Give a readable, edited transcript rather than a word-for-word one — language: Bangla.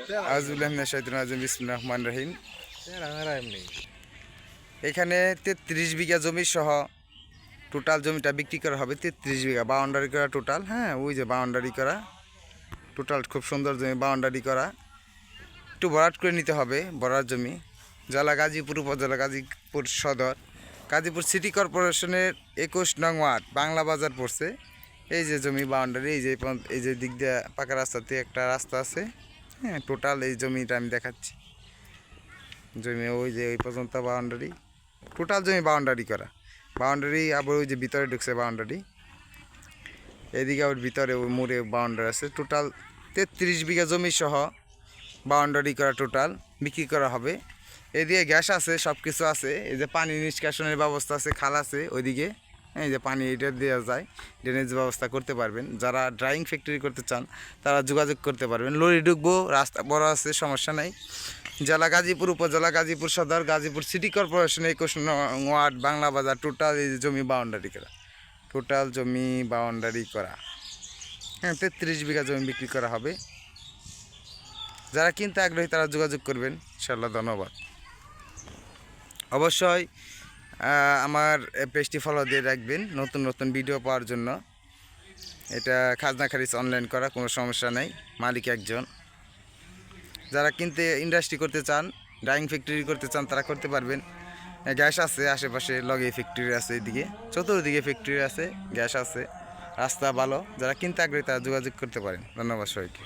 আউযুবিল্লাহি মিনাশ শাইতানির রাজিম বিসমিল্লাহির রহমানির রহিম। এখানে 33 বিঘা জমি সহ টোটাল জমিটা বিক্রি করা হবে। 33 বিঘা বাউন্ডারি করা টোটাল। হ্যাঁ, ওই যে বাউন্ডারি করা টোটাল, খুব সুন্দর জমি বাউন্ডারি করা। একটু ভরাট করে নিতে হবে, ভরার জমি। জেলা গাজীপুর, উপজেলা গাজীপুর সদর, গাজীপুর সিটি কর্পোরেশনের 21 নং ওয়ার্ড, বাংলা বাজার পড়ছে। এই যে জমি বাউন্ডারি, এই যে দিক দিয়ে পাকা রাস্তাতে একটা রাস্তা আছে। হ্যাঁ, টোটাল এই জমিটা আমি দেখাচ্ছি। জমি ওই যে ওই পর্যন্ত বাউন্ডারি, টোটাল জমি বাউন্ডারি করা। বাউন্ডারি আবার ওই যে ভিতরে ঢুকছে বাউন্ডারি, এদিকে আবার ভিতরে ওই মোড়ে বাউন্ডারি আছে। টোটাল 33 বিঘা জমি সহ বাউন্ডারি করা টোটাল বিক্রি করা হবে। এদিকে গ্যাস আছে, সব কিছু আছে। এই যে পানি নিষ্কাশনের ব্যবস্থা আছে, খাল আছে ওইদিকে। এই যে পানি এটা দেওয়া যায়, ড্রেনেজ ব্যবস্থা করতে পারবেন। যারা ড্রাইং ফ্যাক্টরি করতে চান তারা যোগাযোগ করতে পারবেন। লরি ঢুকবো, রাস্তা বড় আছে, সমস্যা নাই। জেলা গাজীপুর, উপজেলা গাজীপুর সদর, গাজীপুর সিটি কর্পোরেশন 21 নং ওয়ার্ড, বাংলা বাজার। টোটাল এই জমি বাউন্ডারি করা, টোটাল জমি বাউন্ডারি করা। হ্যাঁ, 33 বিঘা জমি বিক্রি করা হবে। যারা কিনতে আগ্রহী তারা যোগাযোগ করবেন ইনশাআল্লাহ। ধন্যবাদ। অবশ্যই আমার পেজটি ফলো দিয়ে রাখবেন নতুন নতুন ভিডিও পাওয়ার জন্য। এটা খাজনা খারিজ অনলাইন করা, কোনো সমস্যা নেই, মালিক একজন। যারা কিনতে ইন্ডাস্ট্রি করতে চান, ডাইং ফ্যাক্টরি করতে চান তারা করতে পারবেন। গ্যাস আছে আশেপাশে, লগে ফ্যাক্টরি আছে, এদিকে চতুর্দিকে ফ্যাক্টরি আছে, গ্যাস আছে, রাস্তা ভালো। যারা কিনতে আগ্রহী তারা যোগাযোগ করতে পারেন। ধন্যবাদ সবাইকে।